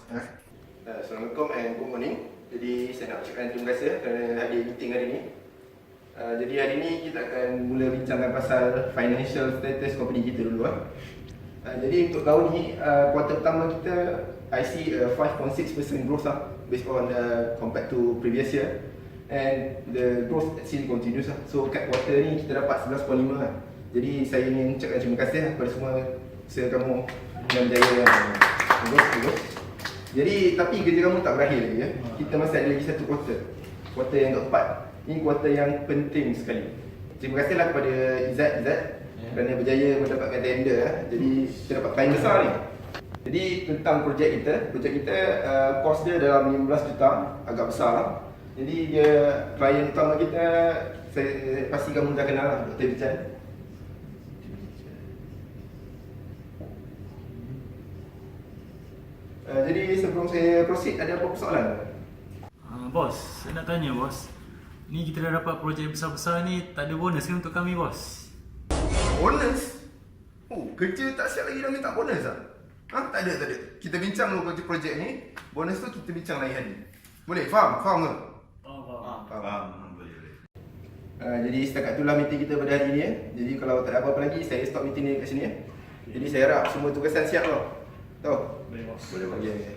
Assalamualaikum and good morning. Jadi saya nak ucapkan terima kasih kerana hadir meeting hari ini. Jadi hari ini kita akan mula bincangkan pasal financial status company kita dulu. Jadi untuk tahun ni, kuartal pertama kita I see 5.6% growth based on compared to previous year, and the growth still continues So kat kuartal ni kita dapat 11.5 Jadi saya ingin ucapkan terima kasih kepada semua usaha kamu dan berjaya yang bagus. Jadi tapi kerja kamu tak berakhir lagi Kita masih ada lagi satu kuartal yang keempat. Ini kuartal yang penting sekali. Terima kasihlah kepada Izzat kerana berjaya mendapatkan tender Jadi kita dapat klien besar ni. Jadi tentang projek kita kos dia dalam 15 juta, agak besar lah. Jadi dia klien utama kita, saya pasti kamu dah kenal lah, Dr. Bican. Jadi sebelum saya proceed, ada apa persoalan? Bos, saya nak tanya bos. Ni kita dah dapat projek besar-besar ni, tak ada bonus ke untuk kami bos? Bonus? Kerja tak siap lagi dah minta bonus tak? Tak ada. Kita bincang dulu projek ni. Bonus tu kita bincang lain hari. Boleh? Faham ke? Faham. Boleh. Jadi setakat itulah meeting kita pada hari ni Jadi kalau tak ada apa-apa lagi, saya stop meeting ni kat sini Jadi saya harap semua tugasan siap tau. Tahu? Boleh bos. Boleh. Okay.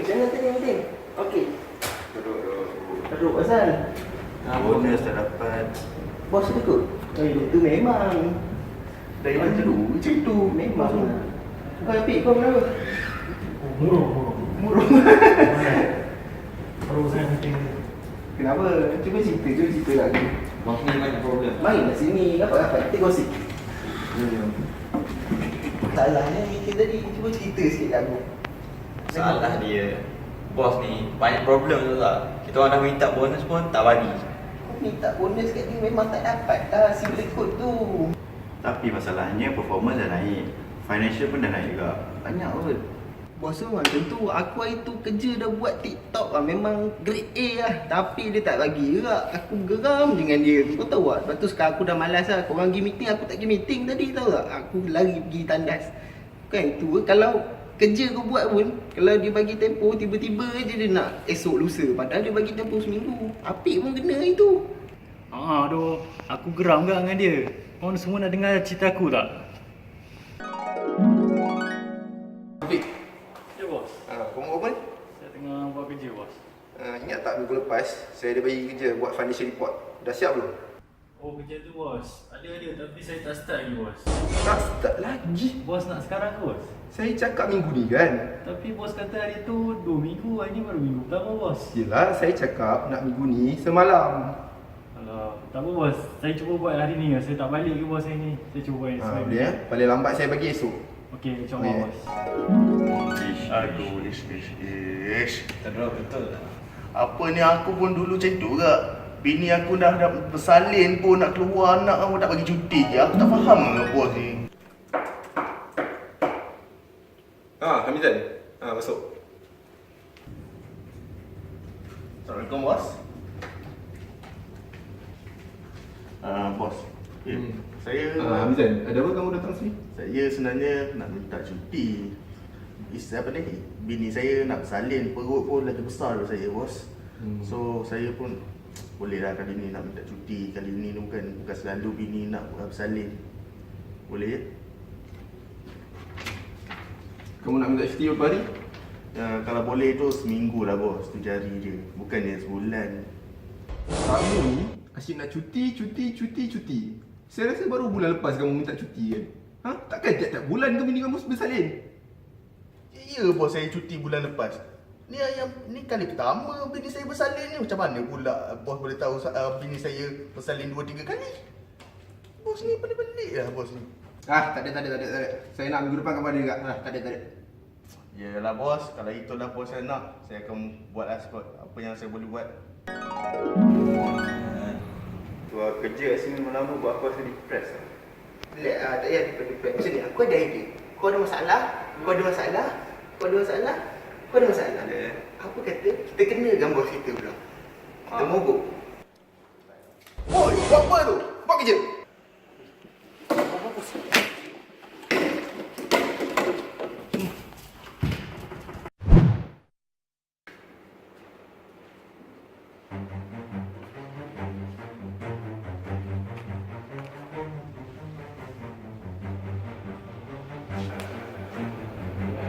Jangan meeting. Okey. Duduk pasal. Bonus tak dapat. Bos ikut. Itu memang. Dari dulu macam tu memang. Kau apik kau kenapa? Murung. Baru saya meeting. Kenapa? Cuba cerita lagi. Bos ni banyak problem. Main kat sini, apa kita gosip. Salahnya meeting tadi, cuba cerita sikit kat aku. Salah dia. Bos ni banyak problem tu tak. Kita orang dah minta bonus pun tak bagi. Kau minta bonus kat ni memang tak dapat dah si berikut tu. Tapi masalahnya performance dah naik, financial pun dah naik juga. Banyak kot. Bos tu memang tentu aku hari tu kerja dah buat TikTok memang grade A lah. Tapi dia tak bagi juga. Aku geram dengan dia. Kau tahu tak? Lepas tu sekarang aku dah malas lah. Korang pergi meeting, aku tak pergi meeting tadi, tahu tak? Aku lari pergi tandas. Kan itu kalau kerja kau buat pun, kalau dia bagi tempoh tiba-tiba je dia nak esok lusa. Padahal dia bagi tempoh seminggu. Apik pun kena itu. Aduh, aku geram ke dengan dia. Korang semua nak dengar cerita aku tak? Apik. Ya bos. Kau mau apa ni? Saya tengah buat kerja bos. Ingat tak minggu lepas saya ada bagi kerja buat financial report. Dah siap belum? Oh kerja tu bos. Ada tapi saya tak start lagi bos. Tak start lagi. Bos nak sekarang ke bos? Saya cakap minggu ni kan. Tapi bos kata hari tu 2 minggu, hari ni baru minggu pertama bos. Yelah, saya cakap nak minggu ni semalam. Alah, tak apa bos. Saya cuba buat hari ni. Saya tak balik ke bos hari ni. Saya cuba buat esok. Boleh paling lambat saya bagi esok. Okey, insyaAllah bos. Aduh, ish. Terus betul tak? Apa ni, aku pun dulu macam tu ke? Bini aku dah bersalin pun nak keluar anak, kamu tak bagi cuti je. Aku tak faham ke bos ni. Hamizan. Masuk. Assalamualaikum bos. Bos. Saya Hamizan, ada apa kamu datang sini? Saya sebenarnya nak minta cuti. Bini saya nak bersalin, perut pun lagi besar daripada saya bos. So saya pun bolehlah kali ni nak minta cuti. Kali ni bukan selalu bini nak bersalin. Boleh ya? Kamu nak minta cuti berapa hari? Kalau boleh tu seminggu lah bos, 7 hari je. Bukannya sebulan. Kamu ni asyik nak cuti. Saya rasa baru bulan lepas kamu minta cuti kan? Takkan tiap-tiap bulan ke bini kamu bersalin? Ya bos, saya cuti bulan lepas. Ni kali pertama bini saya bersalin ni. Macam mana pula bos boleh tahu bini saya bersalin 2-3 kali? Bos ni pelik-pelik lah bos ni. Tak ada. Saya nak minggu depan kamu ada juga. Tak ada. Yelah bos, kalau itulah bos saya nak, saya akan buat lah apa yang saya boleh buat. Keluar kerja kat sini lama-lama buat aku rasa depressed. Tak payah depressed. Macam ni, aku ada idea. Kau ada masalah, Kau ada masalah? Kau ada masalah? Kau ada masalah? Apa kata? Kita kenakan bos kita pula. Kita mogok. Oi, buat apa tu? Buat kerja.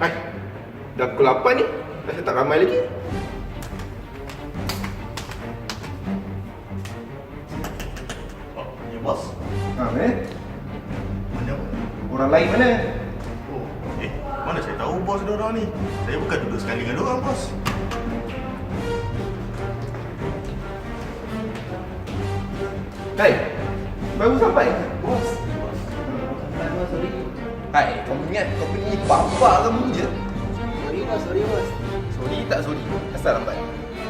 Hai, dah pukul 8 ni. Masih tak ramai lagi. Oh, ya bos. Ha, Mana bos? Orang lain mana? Oh, mana saya tahu bos ada orang ni. Saya bukan duduk sekali dengan orang bos. Hai, baru sampai. Bos. Hai, kamu ingat company ni bapak kamu je? Sorry bos. Sorry tak sorry? Asal lambat.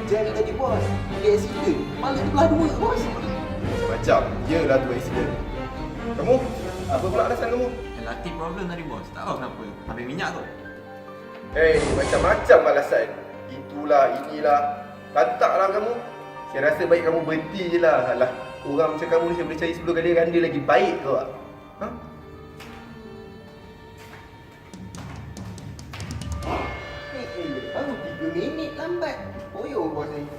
Jam tadi bos. Dia accident. Malam tu belah dua bos. Macam, yelah tu accident. Kamu? Apa pula alasan kamu? LRT problem tadi bos. Tak tahu kenapa. Habis minyak tu. Macam-macam alasan. Itulah, inilah. Lantaklah kamu. Saya rasa baik kamu berhenti je lah. Alah, orang macam kamu ni saya boleh cari 10 kali ganda lagi baik tu tak? Ha? Baru 3 minit lambat. Boyo bos ni.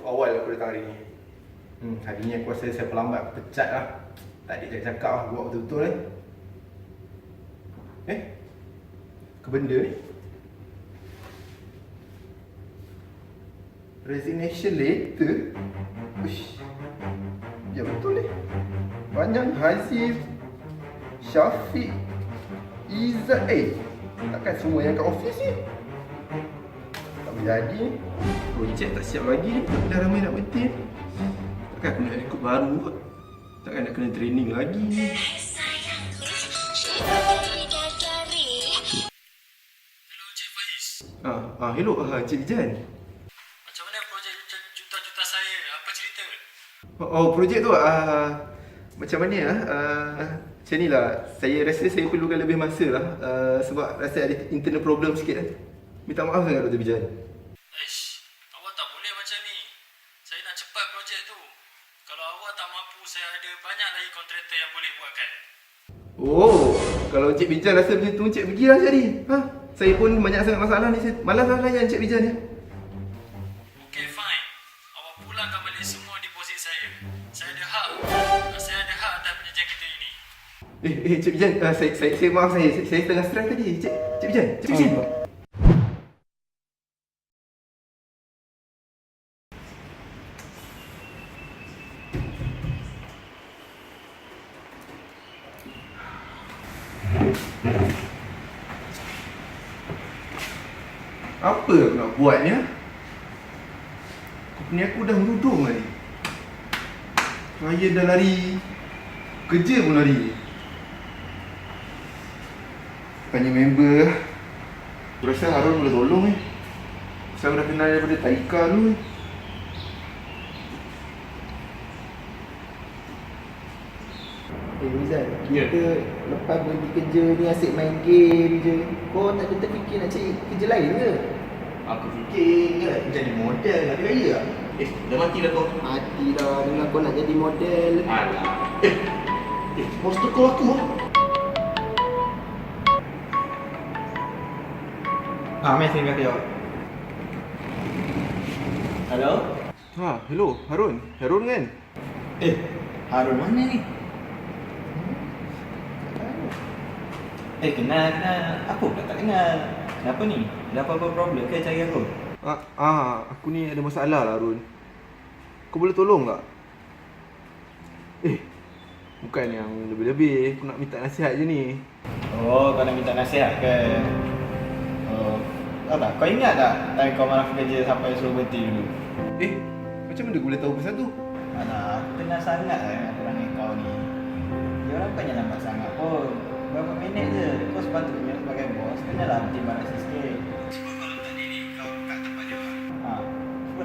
Awal aku datang hari ni. Hari ni aku rasa saya pelambat, aku pecat lah. Tak ada cakap lah, buat betul-betul ni. Ke benda ni? Resignation letter? Uish. Ya betul ni. Banyak Hazif, Syafiq, Izzat. Takkan semua yang kat office ni? Tak boleh jadi. Projek tak siap lagi ni. Dah ramai nak berhenti. Takkan aku nak rekod baru kot. Takkan nak kena training lagi ni. Hello Encik Faiz. Hello, Cik Jan. Macam mana projek juta-juta saya? Apa cerita? Projek tu macam mana macam ni lah. Saya rasa saya perlukan lebih masa lah sebab rasa ada internal problem sikit lah. Minta maaf sangat Dr. Bijan. Aish, awak tak boleh macam ni. Saya nak cepat projek tu. Kalau awak tak mampu, saya ada banyak lagi kontraktor yang boleh buatkan. Kalau Encik Bijan rasa macam tu, Encik pergilah cari. Saya pun banyak sangat masalah ni. Saya malas lah layan Encik Bijan ni. Okay, fine. Awak pulangkan balik semua deposit saya. Saya ada hak. Saya ada hak atas perjanjian kita ini. Encik Bijan, saya maaf saya tengah stress tadi. Encik Bijan, Encik Bijan. Apa aku nak buat ni? Company aku dah merudung lagi. Klien dah lari, kerja pun lari. Tanya member, aku rasa Harun boleh tolong ni. Saya dah kenal daripada Taika dulu. Rizal, kita lepas berhenti kerja ni asyik main game je. Kau tak ada terfikir nak cari kerja lain ke? Aku fikir kan jadi model nak kaya tak? Dah mati dah kau. Mati dah dengan kau nak jadi model. Alah. Bos tu kau aku lah. Mai sini kata awak. Hello? Hello, Harun. Harun kan? Harun mana ni? Kenal. Apa pula tak kenal? Kenapa ni? Ada apa-apa problem ke cari aku? Aku ni ada masalah lah Harun. Kau boleh tolong tak? Bukan yang lebih-lebih. Aku nak minta nasihat je ni. Oh, kau nak minta nasihat ke? Oh, tahu tak? Kau ingat tak time kau marah kerja sampai suruh berhenti dulu? Macam mana aku boleh tahu pasal tu? Alah, aku kenal sangat lah dengan orang yang kau ni. Dia orang bukannya lambat sangat pun. Berapa minit je. Kau sepatutnya sebagai bos, kenalah berhenti marah sikit. Cuba kalau tadi ni kau kat tempat dia orang.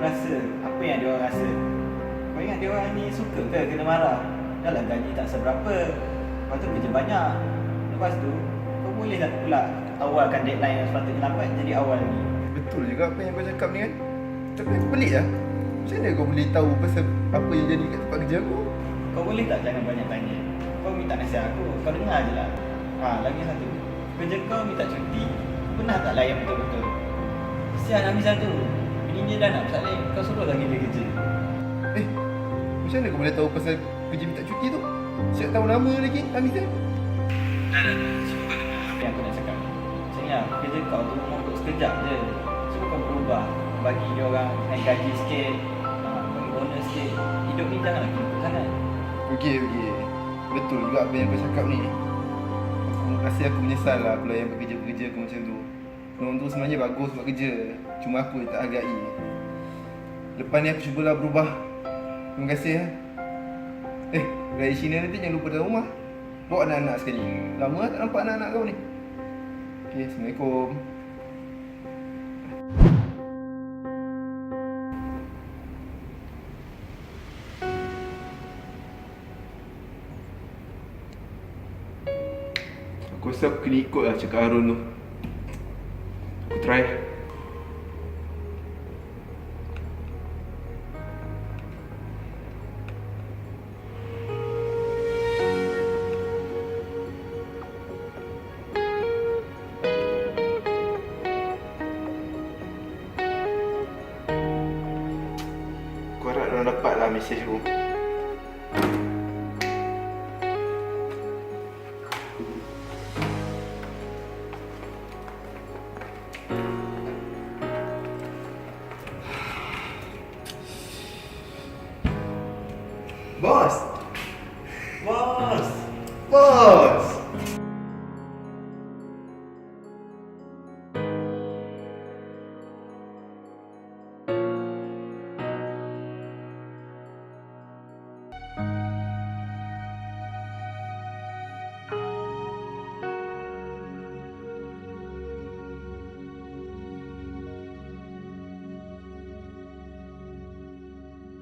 rasa apa yang dia orang rasa. Kau ingat dia orang ni suka ke kena marah? Dah lah gaji tak seberapa, lepas tu kerja banyak. Lepas tu kau boleh tak pula awalkan deadline yang sepatutnya lambat jadi awal ni. Betul juga apa yang kau cakap ni kan. Tapi aku pelik lah. Macam mana kau boleh tahu pasal apa yang jadi kat tempat kerja aku? Kau boleh tak jangan banyak tanya. Kau minta nasihat aku, kau dengar je lah. Lagi satu, kerja kau minta cuti, pernah tak layan betul-betul? Kesian Hamizah tu, bini dia dah nak bersalin, kau suruh lagi dia kerja. Macam mana kau boleh tahu pasal kerja minta cuti tu? Siap tahu nama lagi Hamizah? Dah, cuba kau dengar apa yang aku nak cakap. Maksudnya, kerja kau tu untuk sekejap je. Cuba kau berubah, bagi dia orang naik gaji sikit, bagi bonus sikit. Hidup ni janganlah kira sangat. Okey. Betul juga apa yang kau cakap ni. Aku rasa aku menyesal lah pula yang bekerja aku macam tu. Orang tu sebenarnya bagus buat kerja, cuma aku tak hargai. Lepas ni aku cubalah berubah. Terima kasih lah. Raya Cina nanti jangan lupa datang rumah. Bawa anak-anak sekali. Lama tak nampak anak-anak kau ni. Okey, Assalamualaikum. Aku rasa aku kena ikut lah cakap Harun tu. Aku try. Aku harap diorang dapat lah mesej aku. Bos,